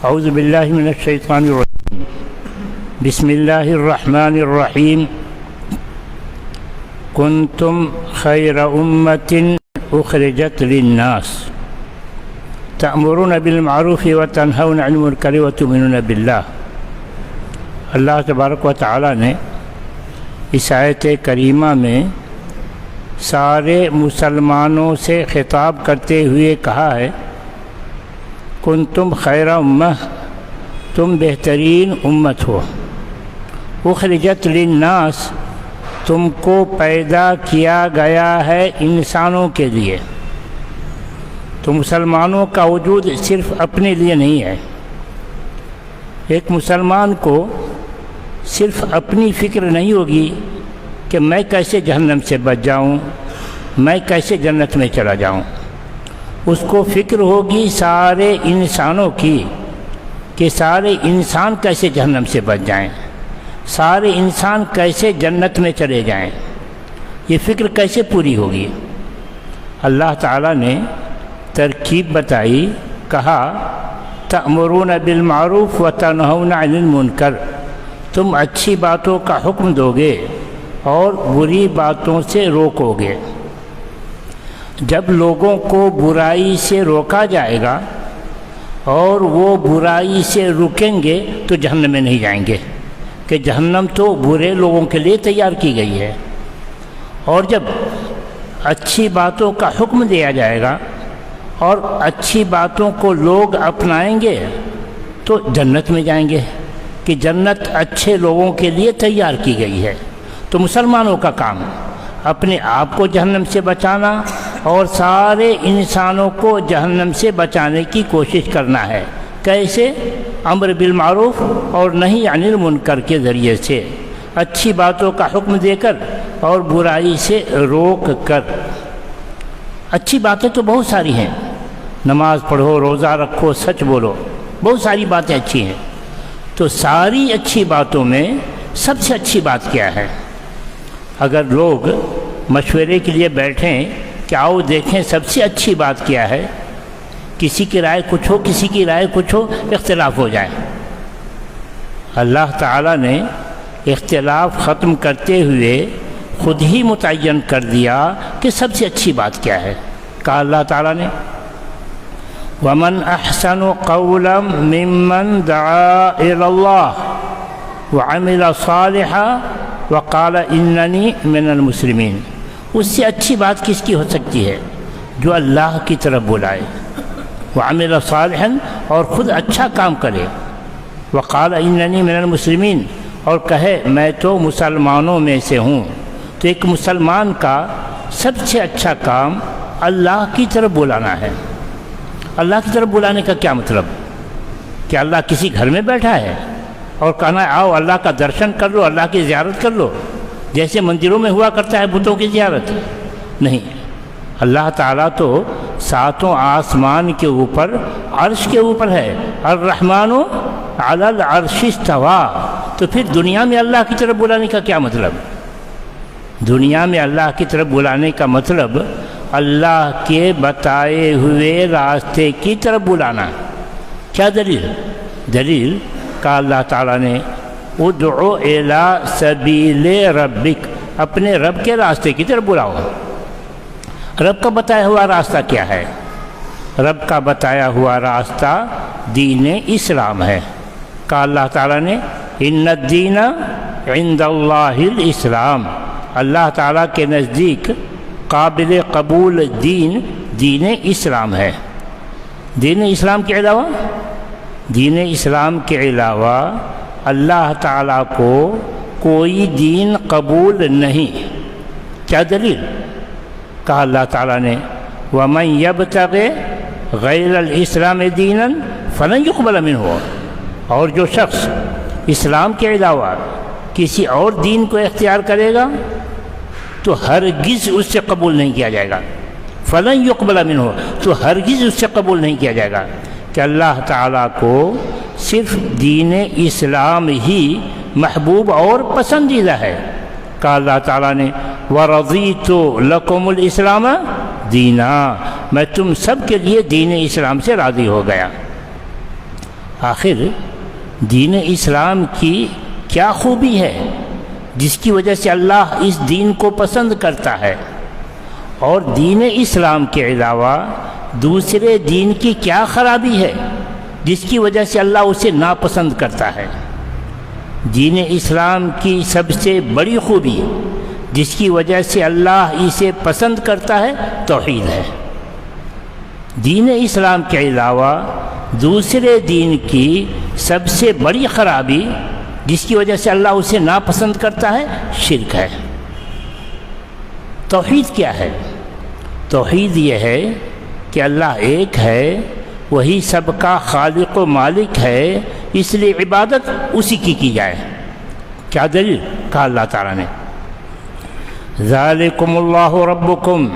اعوذ باللہ من الشیطان الرجیم بسم اللہ الرحمن الرحیم کنتم خیر امت اخرجت للناس تأمرون بالمعروف وتنہون عن المنکر وتؤمنون باللہ۔ اللہ تبارک و تعالی نے اس آیت کریمہ میں سارے مسلمانوں سے خطاب کرتے ہوئے کہا ہے کنتم خیر امہ، تم بہترین امت ہو، اخرجت للناس، تم کو پیدا کیا گیا ہے انسانوں کے لیے۔ تو مسلمانوں کا وجود صرف اپنے لیے نہیں ہے۔ ایک مسلمان کو صرف اپنی فکر نہیں ہوگی کہ میں کیسے جہنم سے بچ جاؤں، میں کیسے جنت میں چلا جاؤں۔ اس کو فکر ہوگی سارے انسانوں کی کہ سارے انسان کیسے جہنم سے بچ جائیں، سارے انسان کیسے جنت میں چلے جائیں۔ یہ فکر کیسے پوری ہوگی؟ اللہ تعالیٰ نے ترکیب بتائی، کہا تأمرون بالمعروف وتنہون عن المنکر، تم اچھی باتوں کا حکم دو گے اور بری باتوں سے روکو گے۔ جب لوگوں کو برائی سے روکا جائے گا اور وہ برائی سے رکیں گے تو جہنم میں نہیں جائیں گے، کہ جہنم تو برے لوگوں کے لیے تیار کی گئی ہے۔ اور جب اچھی باتوں کا حکم دیا جائے گا اور اچھی باتوں کو لوگ اپنائیں گے تو جنت میں جائیں گے، کہ جنت اچھے لوگوں کے لیے تیار کی گئی ہے۔ تو مسلمانوں کا کام اپنے آپ کو جہنم سے بچانا اور سارے انسانوں کو جہنم سے بچانے کی کوشش کرنا ہے۔ کیسے؟ امر بالمعروف اور نہی عن المنکر کے ذریعے سے، اچھی باتوں کا حکم دے کر اور برائی سے روک کر۔ اچھی باتیں تو بہت ساری ہیں، نماز پڑھو، روزہ رکھو، سچ بولو، بہت ساری باتیں اچھی ہیں۔ تو ساری اچھی باتوں میں سب سے اچھی بات کیا ہے؟ اگر لوگ مشورے کے لیے بیٹھیں کہ آؤ دیکھیں سب سے اچھی بات کیا ہے، کسی کی رائے کچھ ہو، کسی کی رائے کچھ ہو، اختلاف ہو جائے۔ اللہ تعالیٰ نے اختلاف ختم کرتے ہوئے خود ہی متعین کر دیا کہ سب سے اچھی بات کیا ہے۔ کہا اللہ تعالیٰ نے وَمَنْ أَحْسَنُ قَوْلًا مِّمَّنْ دَعَا إِلَى اللَّهِ وَعَمِلَ صَالِحًا وَقَالَ إِنَّنِي مِنَ الْمُسْلِمِينَ۔ اس سے اچھی بات کس کی ہو سکتی ہے؟ جو اللہ کی طرف بلائے، وَعَمِلَ صَالِحًا، اور خود اچھا کام کرے، وَقَالَ إِنَّنِي مِنَ الْمُسْلِمِينَ، اور کہے میں تو مسلمانوں میں سے ہوں۔ تو ایک مسلمان کا سب سے اچھا کام اللہ کی طرف بلانا ہے۔ اللہ کی طرف بلانے کا کیا مطلب؟ کہ اللہ کسی گھر میں بیٹھا ہے اور کہنا ہے آؤ اللہ کا درشن کر لو، اللہ کی زیارت کر لو، جیسے مندروں میں ہوا کرتا ہے بتوں کی زیارت؟ نہیں، اللہ تعالیٰ تو ساتوں آسمان کے اوپر، عرش کے اوپر ہے۔ الرحمن علی العرش استویٰ۔ تو پھر دنیا میں اللہ کی طرف بلانے کا کیا مطلب؟ دنیا میں اللہ کی طرف بلانے کا مطلب اللہ کے بتائے ہوئے راستے کی طرف بلانا۔ کیا دلیل؟ دلیل کہا اللہ تعالیٰ نے ادعو الی سبیل ربک، اپنے رب کے راستے کی طرف بلاؤ۔ رب کا بتایا ہوا راستہ کیا ہے؟ رب کا بتایا ہوا راستہ دین اسلام ہے۔ کہا اللہ تعالیٰ نے ان الدین عند اللہ الاسلام، اللہ تعالیٰ کے نزدیک قابل قبول دین اسلام ہے۔ دین اسلام کے علاوہ، دین اسلام کے علاوہ اللہ تعالیٰ کو کوئی دین قبول نہیں۔ کیا دلیل؟ کہا اللہ تعالیٰ نے وَمَن يَبْتَغِ غَيْرَ الْإِسْلَامِ دِينًا فَلَن يُقْبَلَ مِنْهُ، اور جو شخص اسلام کے علاوہ کسی اور دین کو اختیار کرے گا تو ہرگز اس سے قبول نہیں کیا جائے گا۔ فَلَن يُقْبَلَ مِنْهُ، تو ہرگز اس سے قبول نہیں کیا جائے گا۔ کہ اللہ تعالیٰ کو صرف دین اسلام ہی محبوب اور پسندیدہ ہے۔ کہا اللہ تعالیٰ نے وَرَضِيتُ لَكُمُ الْإِسْلَامَ دِينًا، میں تم سب کے لیے دین اسلام سے راضی ہو گیا۔ آخر دین اسلام کی کیا خوبی ہے جس کی وجہ سے اللہ اس دین کو پسند کرتا ہے، اور دین اسلام کے علاوہ دوسرے دین کی کیا خرابی ہے جس کی وجہ سے اللہ اسے ناپسند کرتا ہے؟ دین اسلام کی سب سے بڑی خوبی جس کی وجہ سے اللہ اسے پسند کرتا ہے توحید ہے۔ دین اسلام کے علاوہ دوسرے دین کی سب سے بڑی خرابی جس کی وجہ سے اللہ اسے ناپسند کرتا ہے شرک ہے۔ توحید کیا ہے؟ توحید یہ ہے کہ اللہ ایک ہے، وہی سب کا خالق و مالک ہے، اس لیے عبادت اسی کی جائے۔ کیا دلیل؟ کہا اللہ تعالیٰ نے ذالکم اللہ ربکم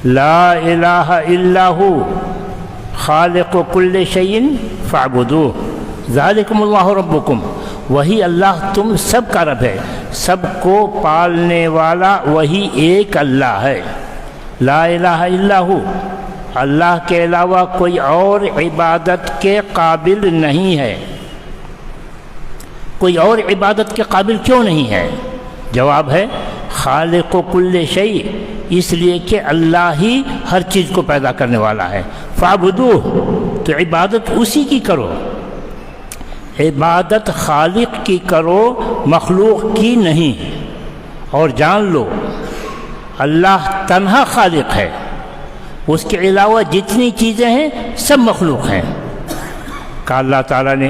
لا الہ الا ہو خالق کل شیء فاعبدوہ۔ ذالکم اللہ ربکم، وہی اللہ تم سب کا رب ہے، سب کو پالنے والا وہی ایک اللہ ہے۔ لا الہ الا ہو، اللہ کے علاوہ کوئی اور عبادت کے قابل نہیں ہے۔ کوئی اور عبادت کے قابل کیوں نہیں ہے؟ جواب ہے خالق کل شیء، اس لیے کہ اللہ ہی ہر چیز کو پیدا کرنے والا ہے۔ فاعبدوہ، تو عبادت اسی کی کرو، عبادت خالق کی کرو، مخلوق کی نہیں۔ اور جان لو اللہ تنہا خالق ہے، اس کے علاوہ جتنی چیزیں ہیں سب مخلوق ہیں۔ کہا اللہ تعالیٰ نے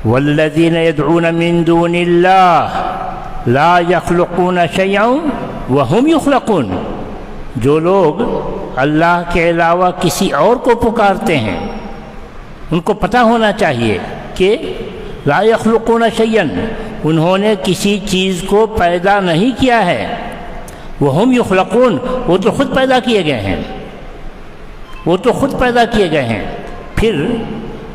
والذین یدعون من دون اللہ لا یخلقون شیئا وہم یخلقون، جو لوگ اللہ کے علاوہ کسی اور کو پکارتے ہیں ان کو پتہ ہونا چاہیے کہ لا یخلقون شیئا، انہوں نے کسی چیز کو پیدا نہیں کیا ہے، وہم یخلقون، وہ تو خود پیدا کیے گئے ہیں، وہ تو خود پیدا کیے گئے ہیں۔ پھر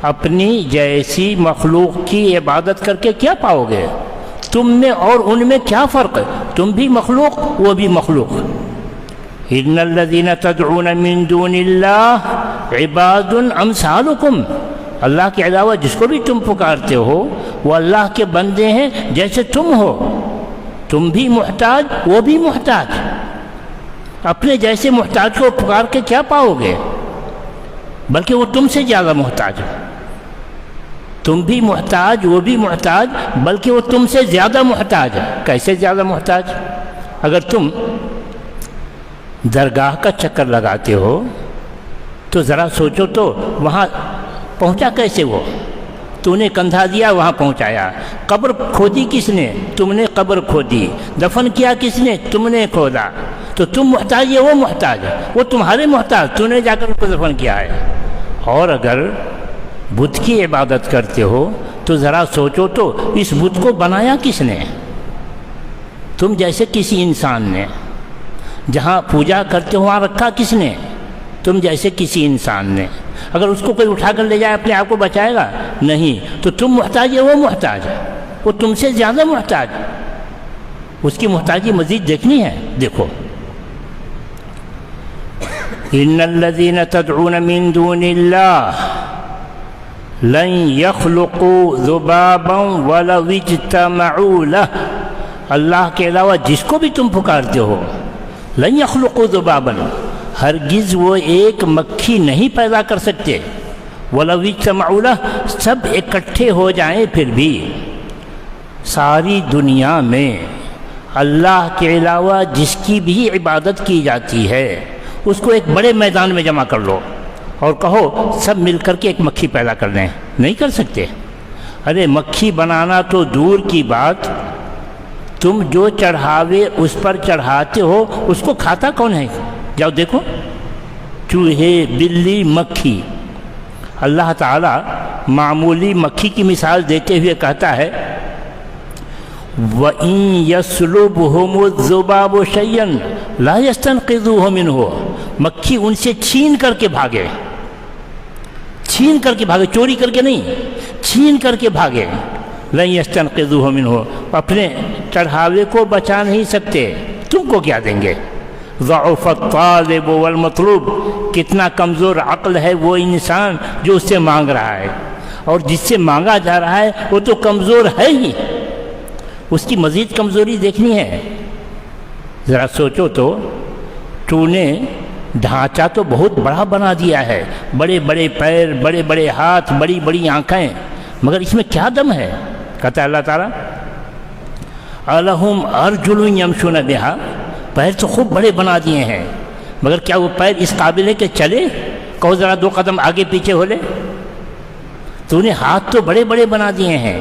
اپنی جیسی مخلوق کی عبادت کر کے کیا پاؤ گے؟ تم میں اور ان میں کیا فرق ہے؟ تم بھی مخلوق، وہ بھی مخلوق۔ ان الذین تدعون من دون اللہ عباد امثالکم، اللہ کے علاوہ جس کو بھی تم پکارتے ہو وہ اللہ کے بندے ہیں جیسے تم ہو، تم بھی محتاج وہ بھی محتاج۔ اپنے جیسے محتاج کو پکار کے کیا پاؤ گے؟ بلکہ وہ تم سے زیادہ محتاج ہے۔ تم بھی محتاج وہ بھی محتاج، بلکہ وہ تم سے زیادہ محتاج ہے۔ کیسے زیادہ محتاج؟ اگر تم درگاہ کا چکر لگاتے ہو تو ذرا سوچو تو وہاں پہنچا کیسے؟ وہ تو نے کندھا دیا وہاں پہنچایا۔ قبر کھودی کس نے؟ تم نے قبر کھودی۔ دفن کیا کس نے؟ تم نے کھودا۔ تو تم محتاج ہے وہ محتاج ہے، وہ تمہارے محتاج، تو نے جا کر ان کو دفن کیا ہے۔ اور اگر بت کی عبادت کرتے ہو تو ذرا سوچو تو اس بت کو بنایا کس نے؟ تم جیسے کسی انسان نے۔ جہاں پوجا کرتے ہو وہاں رکھا کس نے؟ تم جیسے کسی انسان نے۔ اگر اس کو کوئی اٹھا کر لے جائے اپنے آپ کو بچائے گا؟ نہیں۔ تو تم محتاج ہے وہ محتاج ہے، وہ تم سے زیادہ محتاج، اس کی محتاجی مزید دیکھنی ہے۔ دیکھو ان الذین تدعون من دون اللہ لن يخلقوا ذبابا ولو اجتمعوا له، اللہ کے علاوہ جس کو بھی تم پکارتے ہو لن يخلقوا ذبابا، ہرگز وہ ایک مکھی نہیں پیدا کر سکتے، ولو اجتمعوا له، سب اکٹھے ہو جائیں پھر بھی۔ ساری دنیا میں اللہ کے علاوہ جس کی بھی عبادت کی جاتی ہے اس کو ایک بڑے میدان میں جمع کر لو اور کہو سب مل کر کے ایک مکھی پیدا کر لیں، نہیں کر سکتے۔ ارے مکھی بنانا تو دور کی بات، تم جو چڑھاوے اس پر چڑھاتے ہو اس کو کھاتا کون ہے؟ جاؤ دیکھو، چوہے، بلی، مکھی۔ اللہ تعالیٰ معمولی مکھی کی مثال دیتے ہوئے کہتا ہے وَإِن يَسْلُبْهُمُ الذُّبَابُ شَيْئًا لَا يَسْتَنْقِذُوهُ مِنْهُ، مکھی ان سے چھین کر کے بھاگے، چھین کر کے بھاگے، چوری کر کے نہیں، چھین کر کے بھاگے، لَن يَسْتَنْقِذُوهُ مِنْهُ، اپنے چڑھاوے کو بچا نہیں سکتے، تم کو کیا دیں گے؟ ضعف الطالب والمطلوب، کتنا کمزور عقل ہے وہ انسان جو اس سے مانگ رہا ہے، اور جس سے مانگا جا رہا ہے وہ تو کمزور ہے ہی، اس کی مزید کمزوری دیکھنی ہے۔ ذرا سوچو تو نے ڈھانچہ تو بہت بڑا بنا دیا ہے، بڑے بڑے پیر، بڑے بڑے ہاتھ، بڑی بڑی آنکھیں، مگر اس میں کیا دم ہے؟ کہتا ہے اللہ تعالیٰ الہم ارجل یمشون بہا، پیر تو خوب بڑے بنا دیے ہیں، مگر کیا وہ پیر اس قابل ہے کہ چلے؟ کہو ذرا 2 قدم آگے پیچھے ہو لے۔ تو نے ہاتھ تو بڑے بڑے بنا دیے ہیں،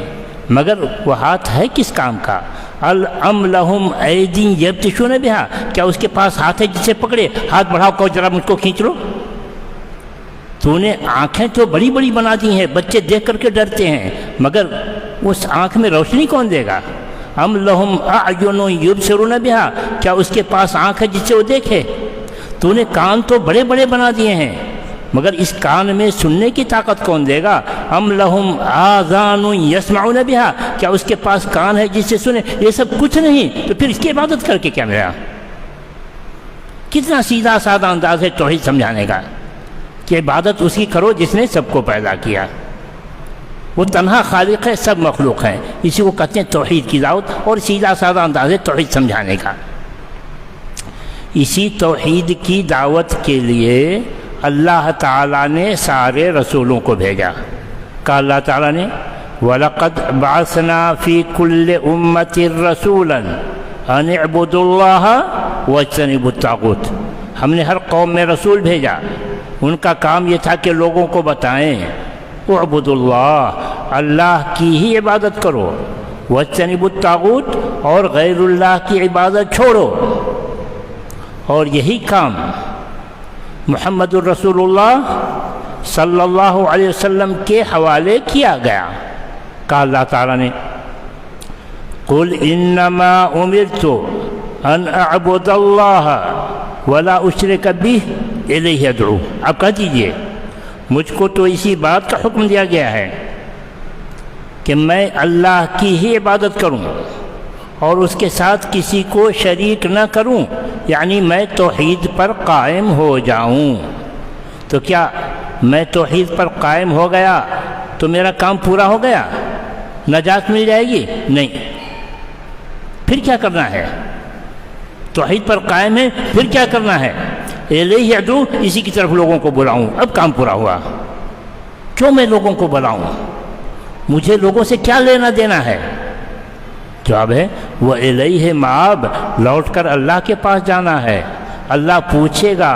مگر وہ ہاتھ ہے کس کام کا؟ ام لہم ایدی یبطشون بہا، کیا اس کے پاس ہاتھ ہے جسے پکڑے؟ ہاتھ بڑھاؤ، کہو ذرا مجھ کو کھینچ لو۔ تو نے آنکھیں تو بڑی بڑی بنا دی ہیں، بچے دیکھ کر کے ڈرتے ہیں، مگر اس آنکھ میں روشنی کون دے گا؟ ام لہم اعین یبصرون بہا، کیا اس کے پاس آنکھ ہے جس سے وہ دیکھے؟ تو نے کان تو بڑے بڑے بنا دیے ہیں، مگر اس کان میں سننے کی طاقت کون دے گا؟ ام لہم آذان یسمعون بہا، کیا اس کے پاس کان ہے جس سے سنے؟ یہ سب کچھ نہیں، تو پھر اس کی عبادت کر کے کیا ملا؟ کتنا سیدھا سادہ انداز ہے توحید سمجھانے کا کہ عبادت اسی کرو جس نے سب کو پیدا کیا، وہ تنہا خالق ہے، سب مخلوق ہیں، اسی کو کہتے ہیں توحید کی دعوت، اور سیدھا سادہ انداز ہے توحید سمجھانے کا۔ اسی توحید کی دعوت کے لیے اللہ تعالیٰ نے سارے رسولوں کو بھیجا۔ کہا اللہ تعالیٰ نے وَلَقَدْ بَعَثْنَا فِي كُلِّ أُمَّةٍ رَسُولًا أَنِ اعْبُدُوا اللَّهَ وَاجْتَنِبُوا الطَّاغُوتَ، ہم نے ہر قوم میں رسول بھیجا، ان کا کام یہ تھا کہ لوگوں کو بتائیں اعبدوا اللہ، اللہ کی ہی عبادت کرو، واجتنبوا الطاغوت، اور غیر اللہ کی عبادت چھوڑو۔ اور یہی کام محمد الرسول اللہ صلی اللہ علیہ وسلم کے حوالے کیا گیا۔ کہا اللہ تعالیٰ نے قل انما امرت ان اعبد اللہ ولا اشرک بہ الیہ ادعو، آپ کہہ دیجئے مجھ کو تو اسی بات کا حکم دیا گیا ہے کہ میں اللہ کی ہی عبادت کروں اور اس کے ساتھ کسی کو شریک نہ کروں، یعنی میں توحید پر قائم ہو جاؤں۔ تو کیا میں توحید پر قائم ہو گیا تو میرا کام پورا ہو گیا؟ نجات مل جائے گی؟ نہیں۔ پھر کیا کرنا ہے؟ توحید پر قائم ہے، پھر کیا کرنا ہے؟ الیہ ادعو، اسی کی طرف لوگوں کو بلاؤں، اب کام پورا ہوا۔ کیوں میں لوگوں کو بلاؤں؟ مجھے لوگوں سے کیا لینا دینا ہے؟ جواب ہے وَإِلَيْهِ مَآبٌ، لوٹ کر اللہ کے پاس جانا ہے۔ اللہ پوچھے گا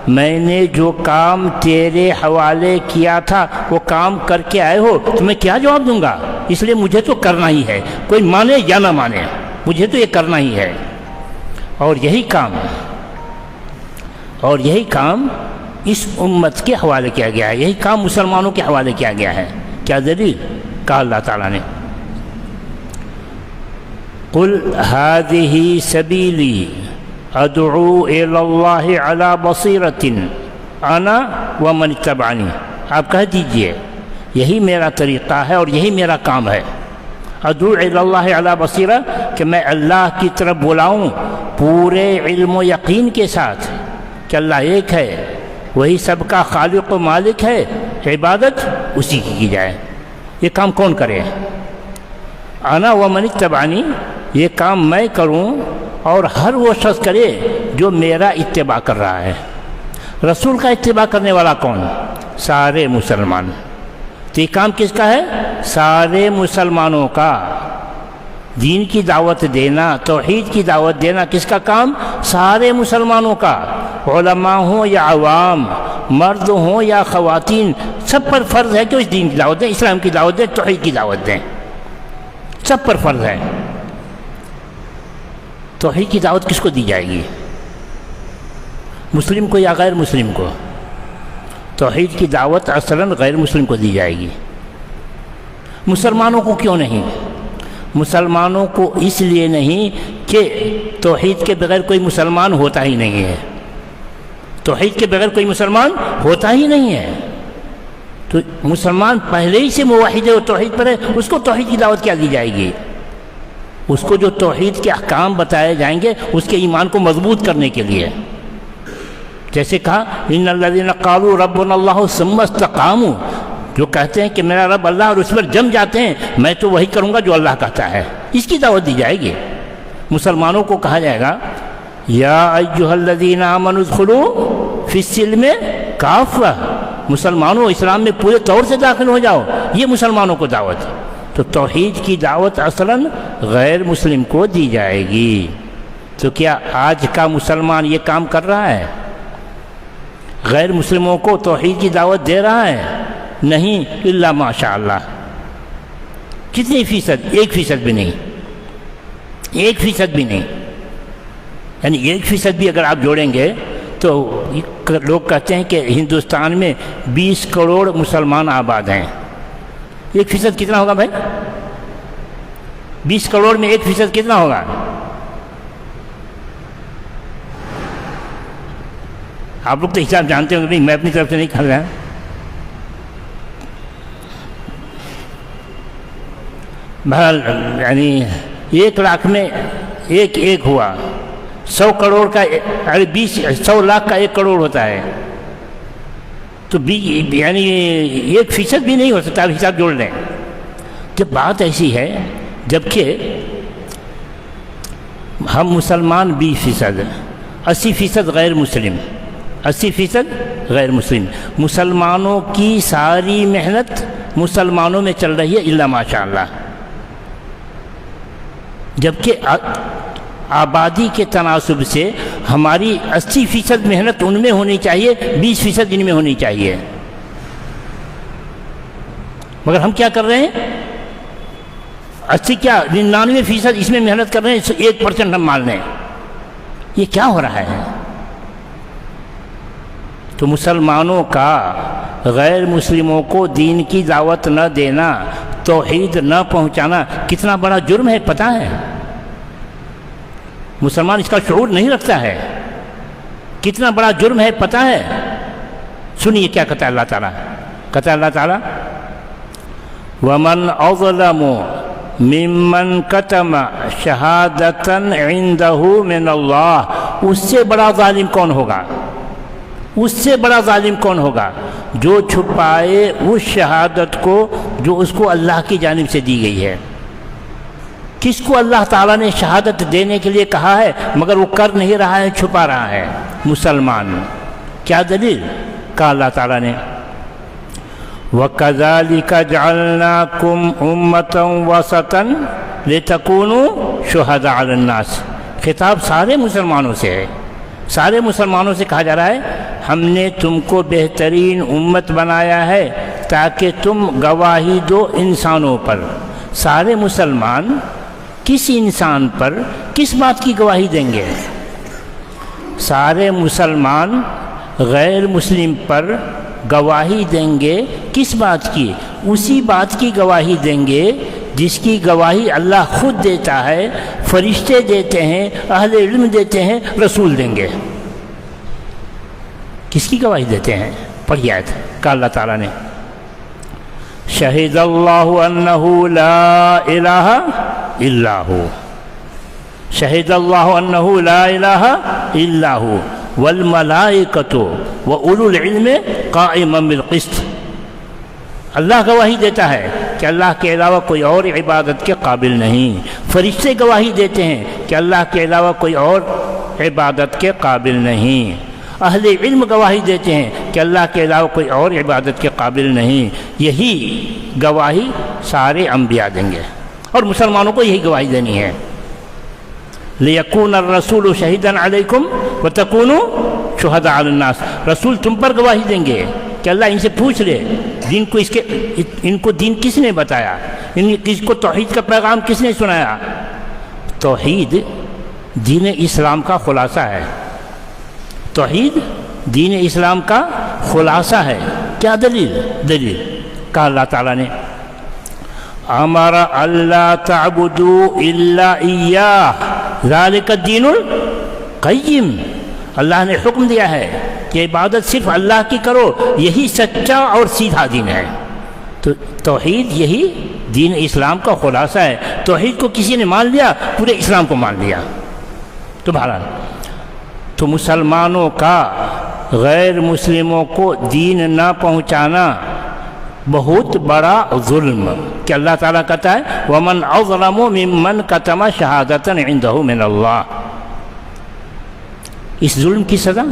میں نے جو کام تیرے حوالے کیا تھا وہ کام کر کے آئے ہو، تو میں کیا جواب دوں گا؟ اس لیے مجھے تو کرنا ہی ہے، کوئی مانے یا نہ مانے، مجھے تو یہ کرنا ہی ہے۔ اور یہی کام اس امت کے حوالے کیا گیا ہے، یہی کام مسلمانوں کے حوالے کیا گیا ہے۔ کیا دلیل؟ کہا اللہ تعالیٰ نے قل هذه سبیلی ادعو الی اللہ علی بصیرۃ انا ومن اتبعنی، آپ کہہ دیجئے یہی میرا طریقہ ہے اور یہی میرا کام ہے۔ ادعو الی اللہ علی بصیرہ، کہ میں اللہ کی طرف بلاؤں پورے علم و یقین کے ساتھ کہ اللہ ایک ہے، وہی سب کا خالق و مالک ہے، عبادت اسی کی جائے۔ یہ کام کون کرے؟ انا ومن اتبعنی، یہ کام میں کروں اور ہر وہ شخص کرے جو میرا اتباع کر رہا ہے۔ رسول کا اتباع کرنے والا کون؟ سارے مسلمان۔ تو یہ کام کس کا ہے؟ سارے مسلمانوں کا۔ دین کی دعوت دینا، توحید کی دعوت دینا کس کا کام؟ سارے مسلمانوں کا، علماء ہوں یا عوام، مرد ہوں یا خواتین، سب پر فرض ہے کہ اس دین کی دعوت دیں، اسلام کی دعوت دیں، توحید کی دعوت دیں، سب پر فرض ہے۔ توحید کی دعوت کس کو دی جائے گی؟ مسلم کو یا غیر مسلم کو؟ توحید کی دعوت اصلاً غیر مسلم کو دی جائے گی۔ مسلمانوں کو کیوں نہیں؟ مسلمانوں کو اس لیے نہیں کہ توحید کے بغیر کوئی مسلمان ہوتا ہی نہیں ہے، توحید کے بغیر کوئی مسلمان ہوتا ہی نہیں ہے۔ تو مسلمان پہلے ہی سے موحد ہے، وہ توحید پر ہے، اس کو توحید کی دعوت کیا دی جائے گی؟ اس کو جو توحید کے احکام بتائے جائیں گے اس کے ایمان کو مضبوط کرنے کے لیے۔ جیسے کہا ان الذین قالوا ربنا اللہ ثم استقاموا، جو کہتے ہیں کہ میرا رب اللہ اور اس پر جم جاتے ہیں، میں تو وہی کروں گا جو اللہ کہتا ہے، اس کی دعوت دی جائے گی۔ مسلمانوں کو کہا جائے گا یا ایھا الذین آمنوا ادخلوا فی السلم کافہ، مسلمانوں اسلام میں پورے طور سے داخل ہو جاؤ، یہ مسلمانوں کو دعوت ہے۔ تو توحید کی دعوت اصلاً غیر مسلم کو دی جائے گی۔ تو کیا آج کا مسلمان یہ کام کر رہا ہے؟ غیر مسلموں کو توحید کی دعوت دے رہا ہے؟ نہیں، الا ماشاء اللہ۔ کتنی فیصد؟ 1% بھی نہیں، 1% بھی نہیں، یعنی 1% بھی اگر آپ جوڑیں گے تو لوگ کہتے ہیں کہ ہندوستان میں 20 کروڑ مسلمان آباد ہیں۔ 1% کتنا ہوگا بھائی؟ 20 کروڑ میں 1% کتنا ہوگا؟ آپ لوگ تو حساب جانتے ہوں گے، نہیں میں اپنی طرف سے نہیں کر رہا۔ بہرحال یعنی 1 لاکھ میں ایک ہوا، 100 کروڑ کا 100 لاکھ کا 1 کروڑ ہوتا ہے، تو یعنی 1% بھی نہیں ہو سکتا۔ آپ حساب جوڑ لیں۔ جب بات ایسی ہے، جبکہ ہم مسلمان 20%، 80% غیر مسلم، 80% غیر مسلم، مسلمانوں کی ساری محنت مسلمانوں میں چل رہی ہے الا ماشاء اللہ، جبکہ آبادی کے تناسب سے ہماری 80% محنت ان میں ہونی چاہیے، 20% ان میں ہونی چاہیے، مگر ہم کیا کر رہے ہیں؟ 80 کیا 99% اس میں محنت کر رہے ہیں، 1% ہم مان لیں۔ یہ کیا ہو رہا ہے؟ تو مسلمانوں کا غیر مسلموں کو دین کی دعوت نہ دینا، توحید نہ پہنچانا کتنا بڑا جرم ہے پتہ ہے؟ مسلمان اس کا شعور نہیں رکھتا ہے، کتنا بڑا جرم ہے پتہ ہے؟ سنیے کیا کہتا ہے اللہ تعالیٰ، کہتا ہے اللہ تعالیٰ وَمَنْ أَظْلَمُ مِمَّنْ كَتَمَ شَهَادَةً عِنْدَهُ مِنَ اللَّهِ، اس سے بڑا ظالم کون ہوگا؟ اس سے بڑا ظالم کون ہوگا جو چھپائے اس شہادت کو جو اس کو اللہ کی جانب سے دی گئی ہے۔ کس کو اللہ تعالیٰ نے شہادت دینے کے لیے کہا ہے مگر وہ کر نہیں رہا ہے، چھپا رہا ہے؟ مسلمان۔ کیا دلیل؟ کہا اللہ تعالیٰ نے وَكَذَلِكَ جَعَلْنَاكُمْ أُمَّةً وَسَطًا لِتَكُونُوا شُهَدَاءَ عَلَى النَّاسِ، خطاب سارے مسلمانوں سے ہے، سارے مسلمانوں سے کہا جا رہا ہے ہم نے تم کو بہترین امت بنایا ہے تاکہ تم گواہی دو انسانوں پر۔ سارے مسلمان کس انسان پر کس بات کی گواہی دیں گے؟ سارے مسلمان غیر مسلم پر گواہی دیں گے، کس بات کی؟ اسی بات کی گواہی دیں گے جس کی گواہی اللہ خود دیتا ہے، فرشتے دیتے ہیں، اہل علم دیتے ہیں، رسول دیں گے۔ کس کی گواہی دیتے ہیں؟ پڑھیے آیت، کہا اللہ تعالیٰ نے شہد اللہ انہ لا الہ الا ہو، شہد اللہ انہ لا الہ الا ہو والملائکۃ واولو العلم قائما بالقسط، اللہ گواہی دیتا ہے کہ اللہ کے علاوہ کوئی اور عبادت کے قابل نہیں، فرشتے گواہی دیتے ہیں کہ اللہ کے علاوہ کوئی اور عبادت کے قابل نہیں، اہل علم گواہی دیتے ہیں کہ اللہ کے علاوہ کوئی اور عبادت کے قابل نہیں۔ یہی گواہی سارے انبیاء دیں گے اور مسلمانوں کو یہی گواہی دینی ہے۔ لِيَكُونَ الرَّسُولُ شَهِيدًا عَلَيْكُمْ وَتَكُونُوا شُهَدَاءَ عَلَى النَّاسِ، رسول تم پر گواہی دیں گے کہ اللہ ان سے پوچھ لے دین کو، ان کو دین کس نے بتایا، اس کو توحید کا پیغام کس نے سنایا؟ توحید دین اسلام کا خلاصہ ہے، توحید دین اسلام کا خلاصہ ہے۔ کیا دلیل؟ دلیل کہا اللہ تعالیٰ نے امر اللہ تعبدوا الا ایاہ ذالک الدین القیم، اللہ نے حکم دیا ہے کہ عبادت صرف اللہ کی کرو، یہی سچا اور سیدھا دین ہے۔ تو توحید یہی دین اسلام کا خلاصہ ہے۔ توحید کو کسی نے مان لیا، پورے اسلام کو مان لیا۔ تو بہرحال تو مسلمانوں کا غیر مسلموں کو دین نہ پہنچانا بہت بڑا ظلم کہ اللہ تعالیٰ کہتا ہے وَمَنْ أَظْلَمُ مِمَّنْ كَتَمَ شَهَادَةً عِنْدَهُ مِنَ اللَّهِ۔ اس ظلم کی سزا،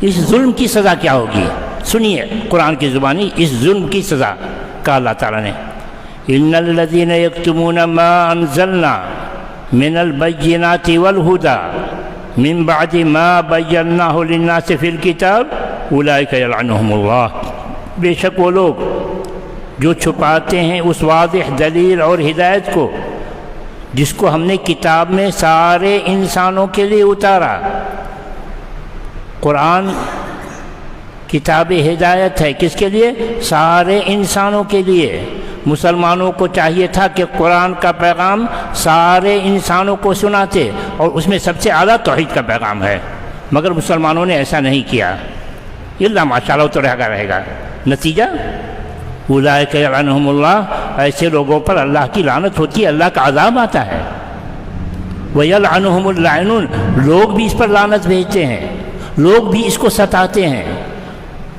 اس ظلم کی سزا کیا ہوگی؟ سنیے قرآن کی زبانی اس ظلم کی سزا کا اللہ تعالیٰ نے إِنَّ الَّذِينَ يَكْتُمُونَ مَا أَنزَلْنَا مِنَ الْبَيِّنَاتِ وَالْهُدَى مِنْ بَعْدِ مَا بَيَّنَّاهُ لِلنَّاسِ فِي الْكِتَابِ أُولَئِكَ يَلْعَنُهُمُ اللَّهُ۔ بے شک وہ لوگ جو چھپاتے ہیں اس واضح دلیل اور ہدایت کو جس کو ہم نے کتاب میں سارے انسانوں کے لیے اتارا۔ قرآن کتاب ہدایت ہے کس کے لیے؟ سارے انسانوں کے لیے۔ مسلمانوں کو چاہیے تھا کہ قرآن کا پیغام سارے انسانوں کو سناتے، اور اس میں سب سے اعلیٰ توحید کا پیغام ہے، مگر مسلمانوں نے ایسا نہیں کیا۔ اللہ ماشاءاللہ تو رہے گا۔ نتیجہ اولئک یلعنہم اللہ، ایسے لوگوں پر اللہ کی لعنت ہوتی ہے، اللہ کا عذاب آتا ہے۔ ویلعنہم اللاعنون، لوگ بھی اس پر لعنت بھیجتے ہیں، لوگ بھی اس کو ستاتے ہیں،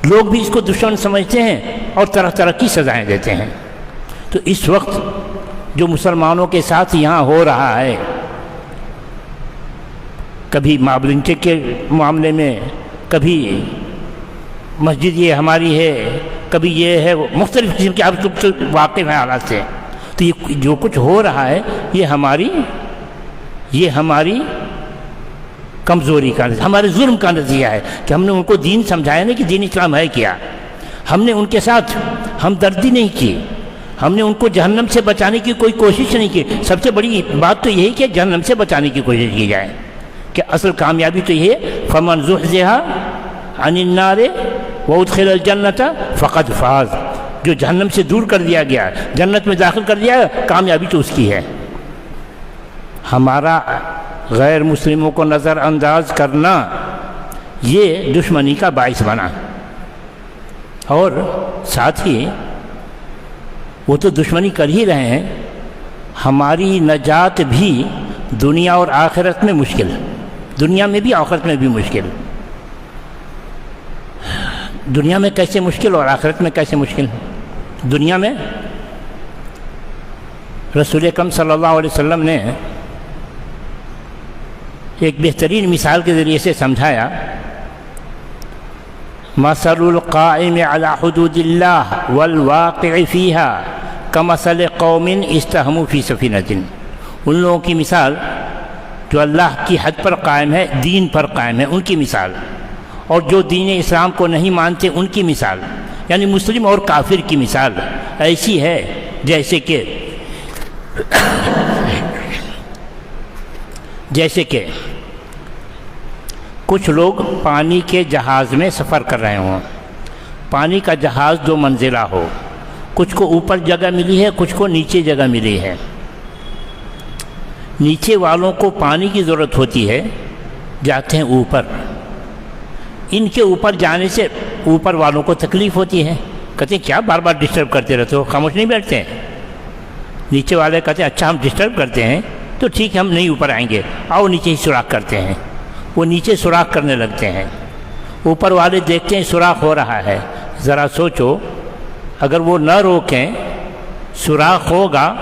لوگ بھی اس کو دشمن سمجھتے ہیں اور طرح طرح کی سزائیں دیتے ہیں۔ تو اس وقت جو مسلمانوں کے ساتھ یہاں ہو رہا ہے، کبھی مابلنچے کے معاملے میں، کبھی مسجد یہ ہماری ہے، کبھی یہ ہے، مختلف قسم کے آپ واقف ہیں حالات سے، تو یہ جو کچھ ہو رہا ہے یہ ہماری کمزوری کا، ہمارے ظلم کا نتیجہ ہے کہ ہم نے ان کو دین سمجھایا نہیں کہ دین اسلام ہے کیا، ہم نے ان کے ساتھ ہمدردی نہیں کی، ہم نے ان کو جہنم سے بچانے کی کوئی کوشش نہیں کی۔ سب سے بڑی بات تو یہی کہ جہنم سے بچانے کی کوشش کی جائے، کہ اصل کامیابی تو یہ ہے فَمَنْ زُحْزِحَ عَنِ النَّارِ وَأُدْخِلَ الْجَنَّةَ فَقَدْ فَازَ، جو جہنم سے دور کر دیا گیا، جنت میں داخل کر دیا، کامیابی تو اس کی ہے۔ ہمارا غیر مسلموں کو نظر انداز کرنا یہ دشمنی کا باعث بنا، اور ساتھ ہی وہ تو دشمنی کر ہی رہے ہیں، ہماری نجات بھی دنیا اور آخرت میں مشکل، دنیا میں بھی آخرت میں بھی مشکل۔ دنیا میں کیسے مشکل اور آخرت میں کیسے مشکل؟ دنیا میں رسول اکرم صلی اللہ علیہ وسلم نے ایک بہترین مثال کے ذریعے سے سمجھایا، مثل القائم علی حدود اللہ والواقع فیہا کمثل قوم استہموا فی سفینۃ، ان لوگوں کی مثال جو اللہ کی حد پر قائم ہے، دین پر قائم ہے، ان کی مثال، اور جو دین اسلام کو نہیں مانتے ان کی مثال، یعنی مسلم اور کافر کی مثال ایسی ہے جیسے کہ کچھ لوگ پانی کے جہاز میں سفر کر رہے ہوں، پانی کا جہاز دو منزلہ ہو، کچھ کو اوپر جگہ ملی ہے، کچھ کو نیچے جگہ ملی ہے۔ نیچے والوں کو پانی کی ضرورت ہوتی ہے، جاتے ہیں اوپر، ان کے اوپر جانے سے اوپر والوں کو تکلیف ہوتی ہے، کہتے ہیں کیا بار بار ڈسٹرب کرتے رہتے ہو، خاموش نہیں بیٹھتے ہیں۔ نیچے والے کہتے ہیں اچھا ہم ڈسٹرب کرتے ہیں تو ٹھیک ہے ہم نہیں اوپر آئیں گے، آؤ نیچے ہی سوراخ کرتے ہیں، وہ نیچے سوراخ کرنے لگتے ہیں۔ اوپر والے دیکھتے ہیں سوراخ ہو رہا ہے، ذرا سوچو اگر وہ نہ روکیں، سوراخ ہوگا،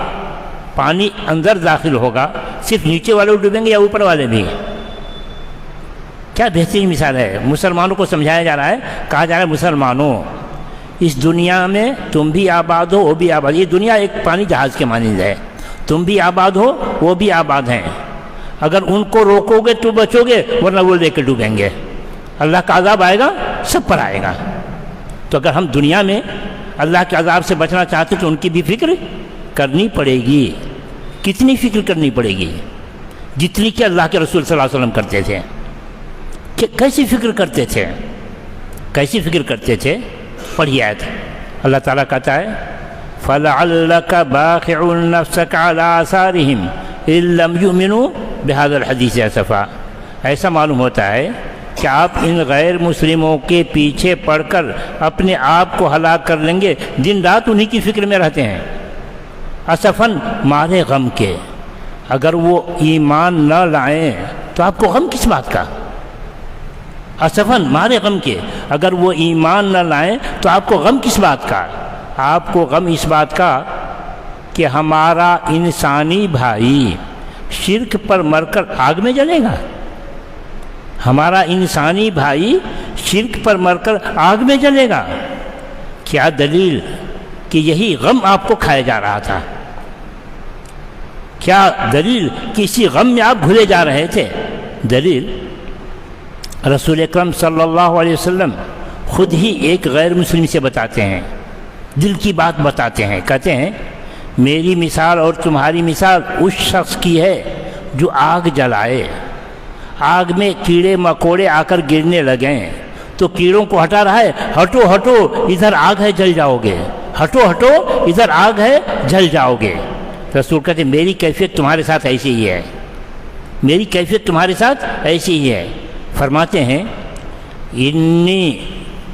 پانی اندر داخل ہوگا، صرف نیچے والے ڈوبیں گے یا اوپر والے بھی؟ کیا بہترین مثال ہے، مسلمانوں کو سمجھایا جا رہا ہے، کہا جا رہا ہے مسلمانوں اس دنیا میں تم بھی آباد ہو وہ بھی آباد، یہ دنیا ایک پانی جہاز کے مانند ہے، تم بھی آباد ہو وہ بھی آباد ہیں، اگر ان کو روکو گے تو بچو گے ورنہ وہ لے کے ڈوبیں گے، اللہ کا عذاب آئے گا سب پر آئے گا۔ تو اگر ہم دنیا میں اللہ کے عذاب سے بچنا چاہتے تو ان کی بھی فکر کرنی پڑے گی۔ کتنی فکر کرنی پڑے گی؟ جتنی کہ اللہ کے رسول صلی اللہ علیہ وسلم کرتے تھے۔ کیسی فکر کرتے تھے؟ کیسی فکر کرتے تھے؟ پڑھیے آیت، اللہ تعالیٰ کہتا ہے فَلَعَلَّكَ بَاخِعٌ نَفْسَكَ عَلَىٰ آثَارِهِمْ إِن لَّمْ يُؤْمِنُوا بِهَذَا الْحَدِيثِ أَسَفًا، ایسا معلوم ہوتا ہے کہ آپ ان غیر مسلموں کے پیچھے پڑھ کر اپنے آپ کو ہلاک کر لیں گے، دن رات انہی کی فکر میں رہتے ہیں، اسفن مارے غم کے، اگر وہ ایمان نہ لائیں تو آپ کو غم کس بات کا؟ اسفن مارے غم کے، اگر وہ ایمان نہ لائیں تو آپ کو غم کس بات کا؟ آپ کو غم اس بات کا کہ ہمارا انسانی بھائی شرک پر مر کر آگ میں جلے گا، ہمارا انسانی بھائی شرک پر مر کر آگ میں جلے گا۔ کیا دلیل کہ یہی غم آپ کو کھایا جا رہا تھا؟ کیا دلیل کہ اسی غم میں آپ گھلے جا رہے تھے؟ دلیل رسول اکرم صلی اللہ علیہ وسلم خود ہی ایک غیر مسلم سے بتاتے ہیں، دل کی بات بتاتے ہیں، کہتے ہیں میری مثال اور تمہاری مثال اس شخص کی ہے جو آگ جلائے، آگ میں کیڑے مکوڑے آ کر گرنے لگیں تو کیڑوں کو ہٹا رہا ہے، ہٹو ہٹو ادھر آگ ہے جل جاؤ گے، ہٹو ہٹو ادھر آگ ہے جل جاؤ گے۔ رسول کہتے ہیں میری کیفیت تمہارے ساتھ ایسی ہی ہے، میری کیفیت تمہارے ساتھ ایسی ہی ہے۔ فرماتے ہیں انی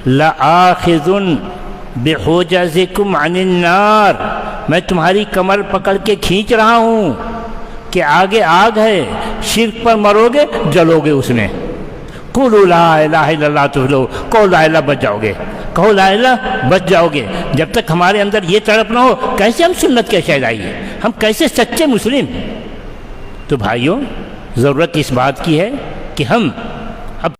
لآخذ بحجزکم عن النار، میں تمہاری کمر پکڑ کے کھینچ رہا ہوں کہ آگے آگ ہے، شرک پر مرو گے جلو گے اس میں۔ قولوا لا الہ الا اللہ تفلحوا، کہو لا الہ بچ جاؤ گے، کہو لا الہ بچ جاؤ گے۔ جب تک ہمارے اندر یہ تڑپ نہ ہو کیسے ہم سنت کے شہدائی ہیں، ہم کیسے سچے مسلم؟ تو بھائیوں ضرورت اس بات کی ہے کہ ہم